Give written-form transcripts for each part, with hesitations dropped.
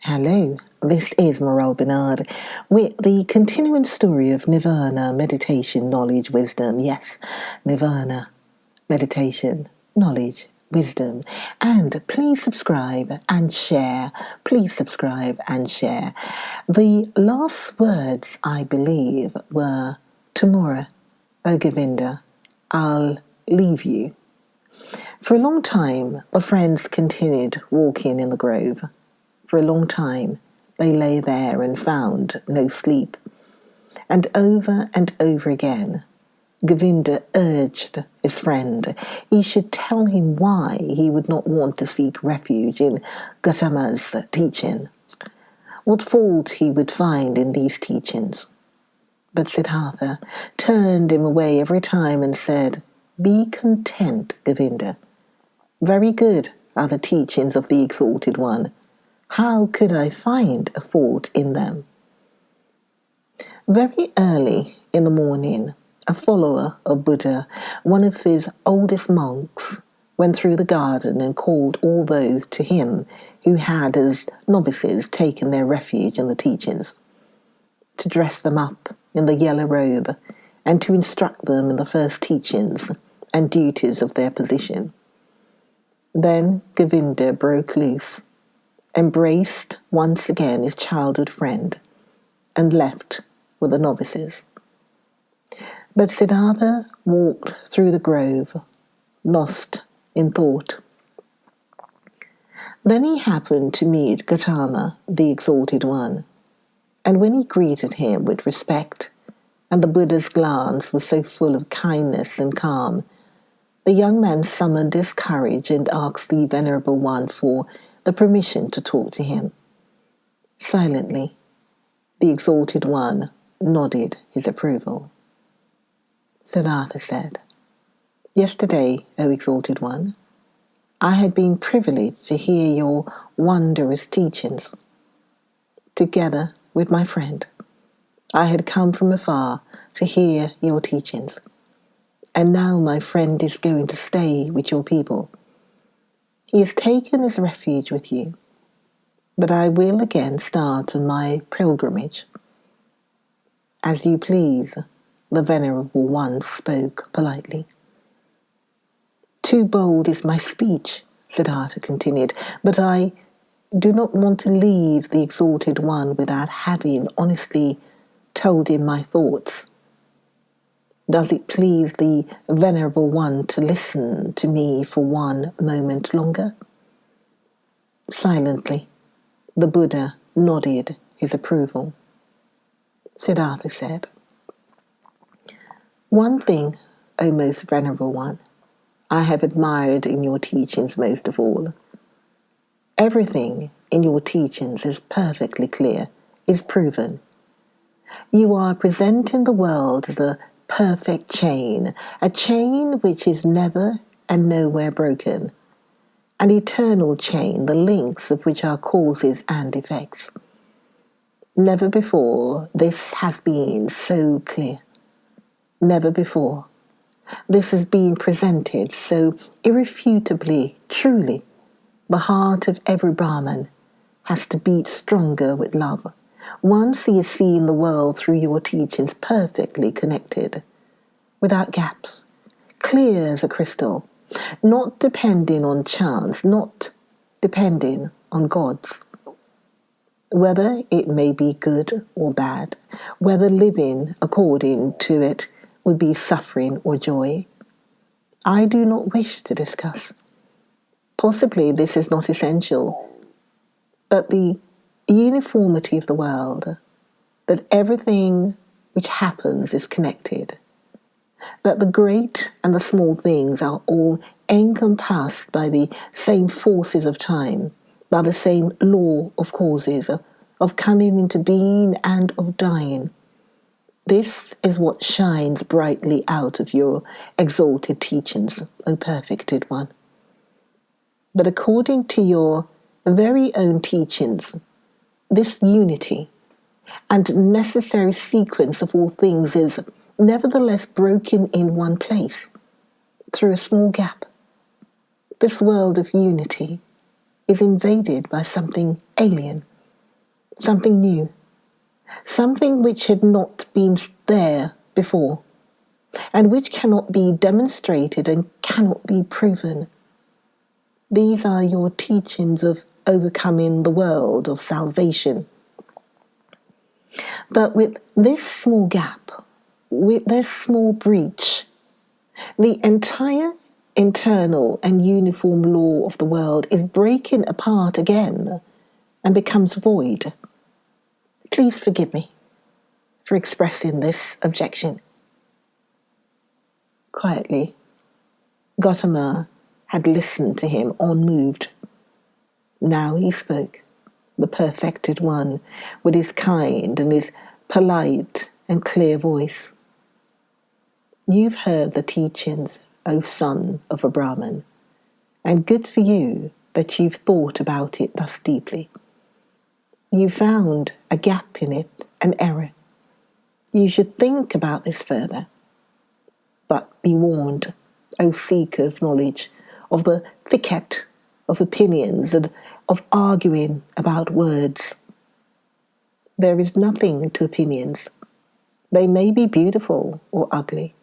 Hello, this is Morel Bernard with the continuing story of Nirvana, meditation, knowledge, wisdom. Yes, Nirvana, meditation, knowledge, wisdom. And please subscribe and share. Please subscribe and share. The last words, I believe, were, "Tomorrow, O Govinda, I'll leave you." For a long time, the friends continued walking in the grove. For a long time, they lay there and found no sleep. And over again, Govinda urged his friend he should tell him why he would not want to seek refuge in Gautama's teaching, what fault he would find in these teachings. But Siddhartha turned him away every time and said, "Be content, Govinda. Very good are the teachings of the Exalted One. How could I find a fault in them?" Very early in the morning, a follower of Buddha, one of his oldest monks, went through the garden and called all those to him who had as novices taken their refuge in the teachings, to dress them up in the yellow robe and to instruct them in the first teachings and duties of their position. Then Govinda broke loose, embraced once again his childhood friend, and left with the novices. But Siddhartha walked through the grove, lost in thought. Then he happened to meet Gautama, the Exalted One, and when he greeted him with respect, and the Buddha's glance was so full of kindness and calm, the young man summoned his courage and asked the Venerable One for the permission to talk to him. Silently, the Exalted One nodded his approval. Siddhartha said, "Yesterday, O Exalted One, I had been privileged to hear your wondrous teachings. Together with my friend, I had come from afar to hear your teachings, and now my friend is going to stay with your people. He has taken his refuge with you, but I will again start on my pilgrimage." "As you please," the Venerable One spoke politely. "Too bold is my speech," Siddhartha continued, "but I do not want to leave the Exalted One without having honestly told him my thoughts. Does it please the Venerable One to listen to me for one moment longer?" Silently, the Buddha nodded his approval. Siddhartha said, "One thing, O most Venerable One, I have admired in your teachings most of all. Everything in your teachings is perfectly clear, is proven. You are presenting the world as a perfect chain, a chain which is never and nowhere broken, an eternal chain, the links of which are causes and effects. Never before this has been so clear. Never before this has been presented so irrefutably, truly. The heart of every Brahmin has to beat stronger with love once he has seen the world through your teachings perfectly connected, without gaps, clear as a crystal, not depending on chance, not depending on gods. Whether it may be good or bad, whether living according to it would be suffering or joy, I do not wish to discuss. Possibly this is not essential, but the uniformity of the world, that everything which happens is connected, that the great and the small things are all encompassed by the same forces of time, by the same law of causes, of coming into being and of dying. This is what shines brightly out of your exalted teachings, O perfected one. But according to your very own teachings, this unity and necessary sequence of all things is nevertheless broken in one place, through a small gap. This world of unity is invaded by something alien, something new, something which had not been there before, and which cannot be demonstrated and cannot be proven. These are your teachings of overcoming the world, of salvation. But with this small gap, with this small breach, the entire internal and uniform law of the world is breaking apart again and becomes void. Please forgive me for expressing this objection. Quietly, Gautama had listened to him unmoved. Now he spoke, the perfected one, with his kind and his polite and clear voice. You've heard the teachings, O son of a Brahmin, and good for you that you've thought about it thus deeply. You found a gap in it, an error. You should think about this further. But be warned, O seeker of knowledge, of the thicket of opinions and of arguing about words. There is nothing to opinions. They may be beautiful or ugly,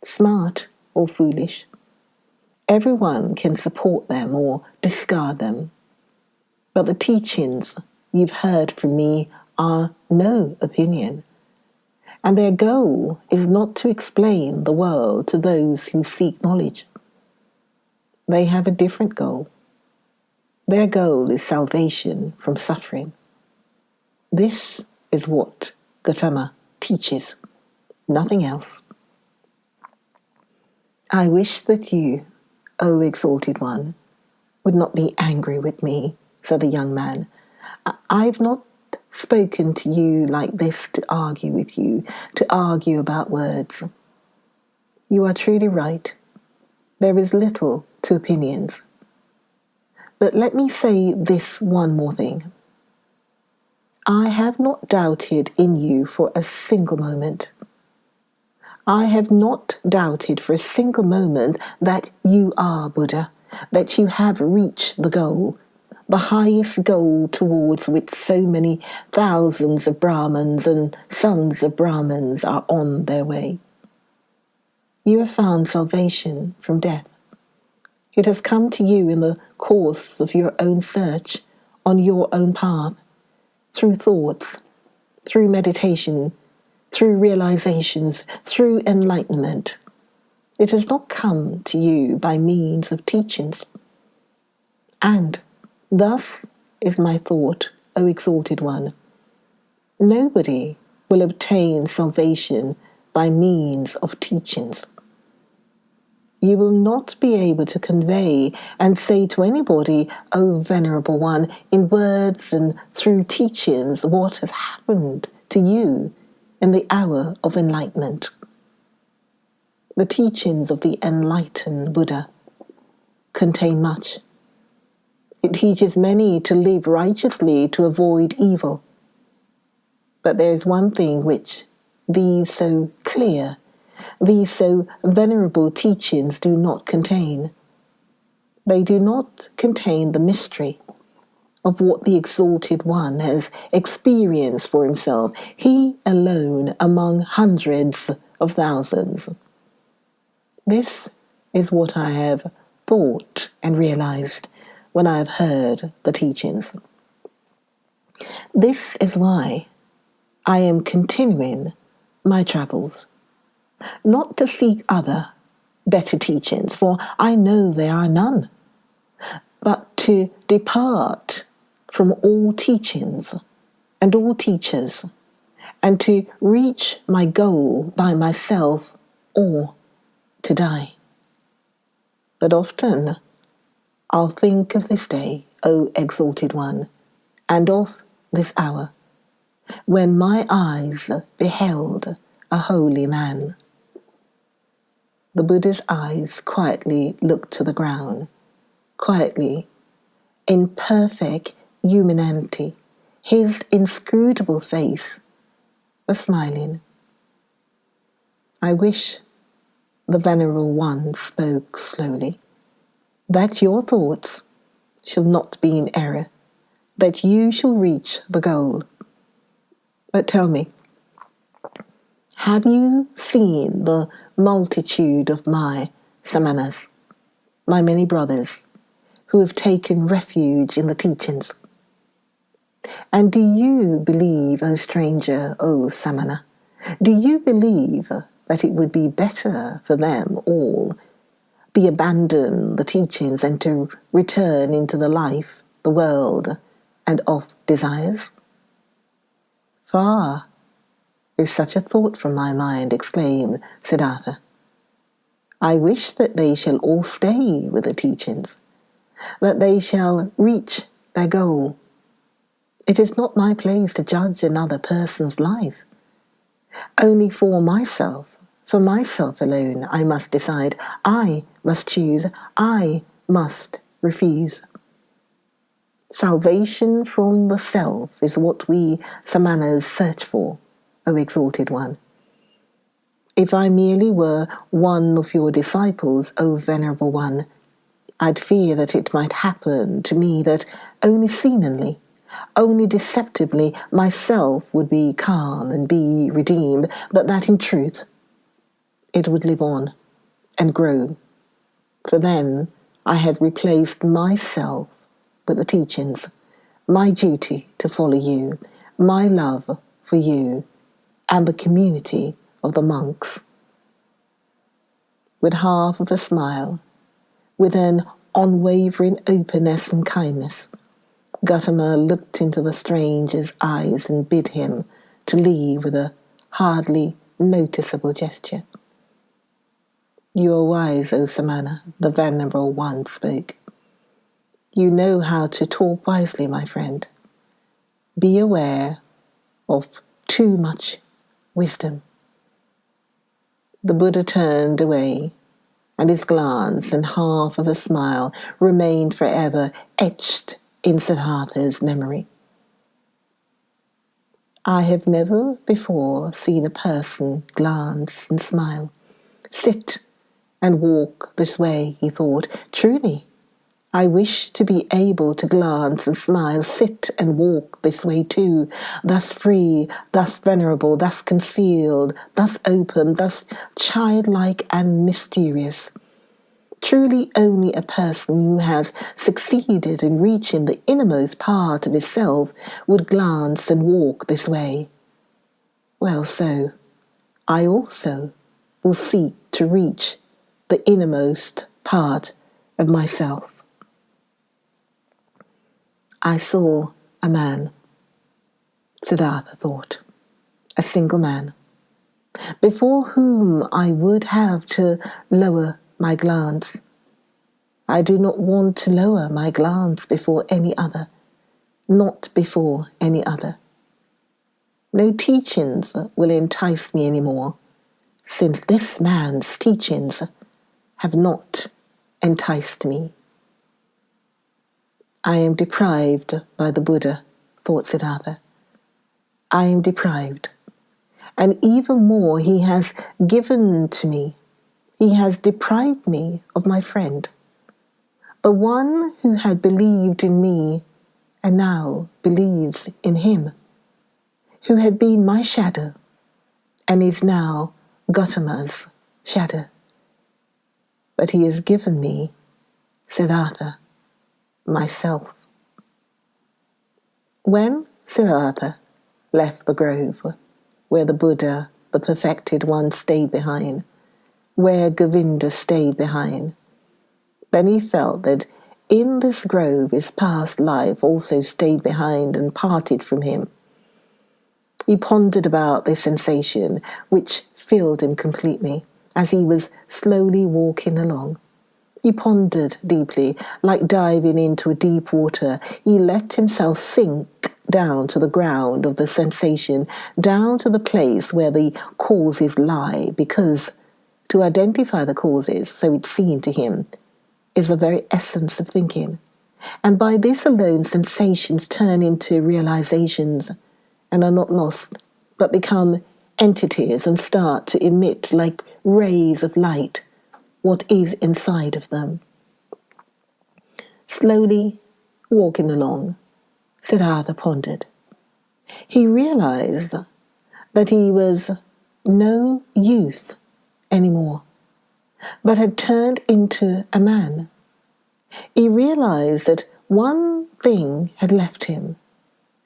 smart or foolish. Everyone can support them or discard them. But the teachings you've heard from me are no opinion, and their goal is not to explain the world to those who seek knowledge. They have a different goal. Their goal is salvation from suffering. This is what Gautama teaches, nothing else. I wish that you, O exalted one, would not be angry with me, said the young man. I've not spoken to you like this to argue with you, to argue about words. You are truly right. There is little to opinions. But let me say this one more thing. I have not doubted in you for a single moment. I have not doubted for a single moment that you are Buddha, that you have reached the goal, the highest goal towards which so many thousands of Brahmins and sons of Brahmins are on their way. You have found salvation from death. It has come to you in the course of your own search, on your own path, through thoughts, through meditation, through realizations, through enlightenment. It has not come to you by means of teachings. And thus is my thought, O exalted one. Nobody will obtain salvation by means of teachings. You will not be able to convey and say to anybody, O venerable one, in words and through teachings, what has happened to you in the hour of enlightenment. The teachings of the enlightened Buddha contain much. It teaches many to live righteously, to avoid evil. But there is one thing which these so clear, these so venerable teachings do not contain. They do not contain the mystery of what the exalted one has experienced for himself, he alone among hundreds of thousands. This is what I have thought and realized when I have heard the teachings. This is why I am continuing my travels, not to seek other, better teachings, for I know there are none, but to depart from all teachings and all teachers, and to reach my goal by myself or to die. But often I'll think of this day, O exalted one, and of this hour, when my eyes beheld a holy man. The Buddha's eyes quietly looked to the ground, quietly, in perfect humanity. His inscrutable face was smiling. I wish, the Venerable One spoke slowly, that your thoughts shall not be in error, that you shall reach the goal. But tell me, have you seen the multitude of my samanas, my many brothers, who have taken refuge in the teachings? And do you believe, O stranger, O samana, do you believe that it would be better for them all be abandon the teachings and to return into the life, the world, and of desires? Far is such a thought from my mind, exclaimed Siddhartha. I wish that they shall all stay with the teachings, that they shall reach their goal. It is not my place to judge another person's life. Only for myself alone, I must decide. I must choose. I must refuse. Salvation from the self is what we samanas search for, O exalted one. If I merely were one of your disciples, O venerable one, I'd fear that it might happen to me that only seemingly, only deceptively, myself would be calm and be redeemed, but that in truth it would live on and grow. For then I had replaced myself with the teachings, my duty to follow you, my love for you, and the community of the monks. With half of a smile, with an unwavering openness and kindness, Gautama looked into the stranger's eyes and bid him to leave with a hardly noticeable gesture. You are wise, O Samana, the venerable one spoke. You know how to talk wisely, my friend. Be aware of too much wisdom. The Buddha turned away, and his glance and half of a smile remained forever etched in Siddhartha's memory. I have never before seen a person glance and smile, sit and walk this way, he thought. Truly, I wish to be able to glance and smile, sit and walk this way too, thus free, thus venerable, thus concealed, thus open, thus childlike and mysterious. Truly only a person who has succeeded in reaching the innermost part of his self would glance and walk this way. Well, so I also will seek to reach the innermost part of myself. I saw a man, Siddhartha thought, a single man, before whom I would have to lower my glance. I do not want to lower my glance before any other, not before any other. No teachings will entice me anymore, since this man's teachings have not enticed me. I am deprived by the Buddha, thought Siddhartha. I am deprived. And even more, he has given to me. He has deprived me of my friend, the one who had believed in me and now believes in him, who had been my shadow and is now Gautama's shadow. But he has given me, Siddhartha, myself. When Siddhartha left the grove, where the Buddha, the perfected one, stayed behind, where Govinda stayed behind, then he felt that in this grove his past life also stayed behind and parted from him. He pondered about this sensation, which filled him completely, as he was slowly walking along. He pondered deeply, like diving into a deep water. He let himself sink down to the ground of the sensation, down to the place where the causes lie, because to identify the causes, so it seemed to him, is the very essence of thinking. And by this alone, sensations turn into realizations and are not lost, but become entities and start to emit like rays of light what is inside of them. Slowly walking along, Siddhartha pondered. He realized that he was no youth anymore, but had turned into a man. He realized that one thing had left him,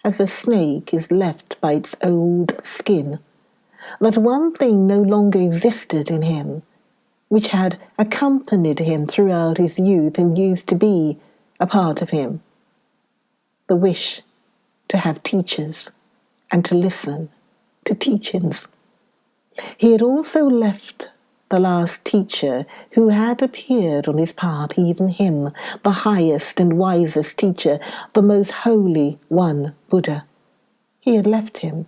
as a snake is left by its old skin, that one thing no longer existed in him, which had accompanied him throughout his youth and used to be a part of him: the wish to have teachers and to listen to teachings. He had also left the last teacher who had appeared on his path, even him, the highest and wisest teacher, the most holy one, Buddha. He had left him,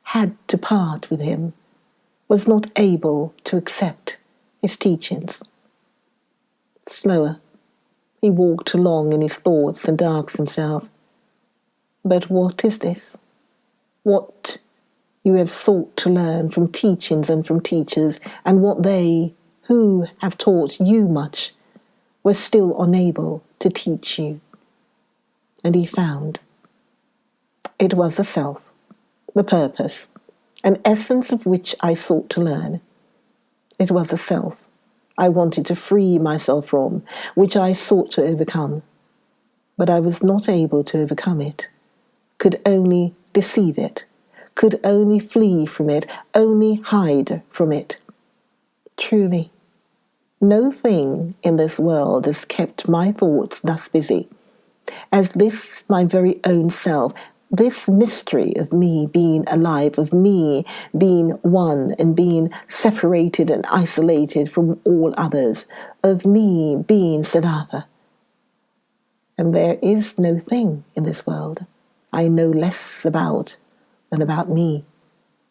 had to part with him, was not able to accept his teachings. Slower, he walked along in his thoughts and asked himself, but what is this? What you have sought to learn from teachings and from teachers, and what they who have taught you much were still unable to teach you. And he found it was the self, the purpose, an essence of which I sought to learn. It was the self I wanted to free myself from, which I sought to overcome. But I was not able to overcome it, could only deceive it, could only flee from it, only hide from it. Truly, no thing in this world has kept my thoughts thus busy as this my very own self, this mystery of me being alive, of me being one and being separated and isolated from all others, of me being Siddhartha. And there is no thing in this world I know less about than about me,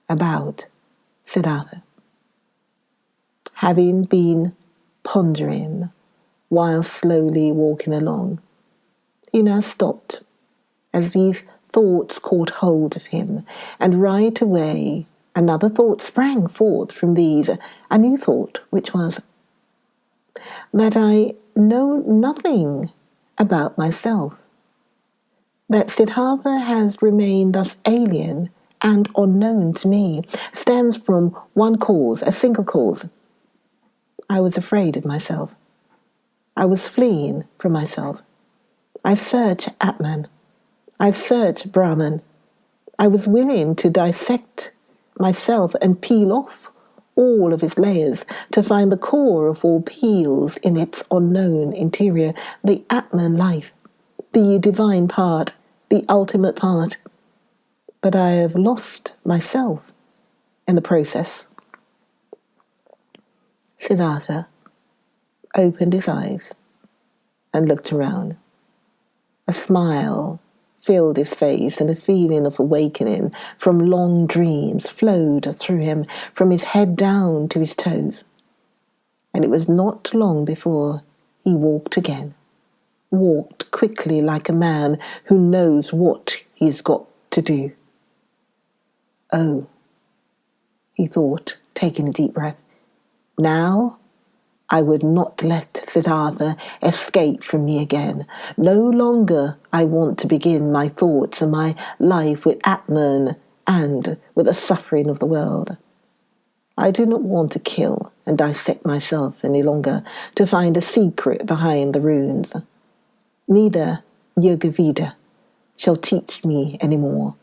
about Siddhartha. Having been pondering while slowly walking along, he now stopped as these thoughts caught hold of him, and right away another thought sprang forth from these, a new thought, which was that I know nothing about myself, that Siddhartha has remained thus alien and unknown to me, stems from one cause, a single cause. I was afraid of myself. I was fleeing from myself. I searched Atman. I searched Brahman. I was willing to dissect myself and peel off all of its layers to find the core of all peels in its unknown interior, the Atman life, the divine part, the ultimate part. But I have lost myself in the process. Siddhartha opened his eyes and looked around. A smile filled his face, and a feeling of awakening from long dreams flowed through him from his head down to his toes. And it was not long before he walked again, walked quickly like a man who knows what he's got to do. Oh, he thought, taking a deep breath, now I would not let Siddhartha escape from me again. No longer I want to begin my thoughts and my life with Atman and with the suffering of the world. I do not want to kill and dissect myself any longer to find a secret behind the runes. Neither Yoga Vida shall teach me any more,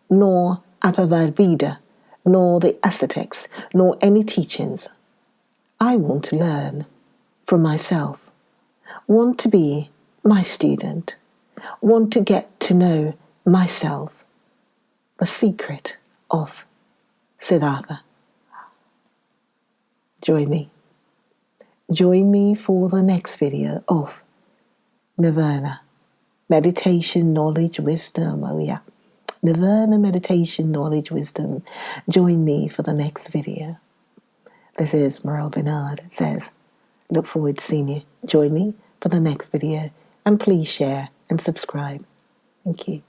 nor Apavada, nor the ascetics, nor any teachings. I want to learn from myself, want to be my student, want to get to know myself, the secret of Siddhartha. Join me. Join me for the next video of Nirvana, meditation, knowledge, wisdom. Oh yeah, Nirvana, meditation, knowledge, wisdom. Join me for the next video. This is Morel Bernard. It says, look forward to seeing you. Join me for the next video, and please share and subscribe. Thank you.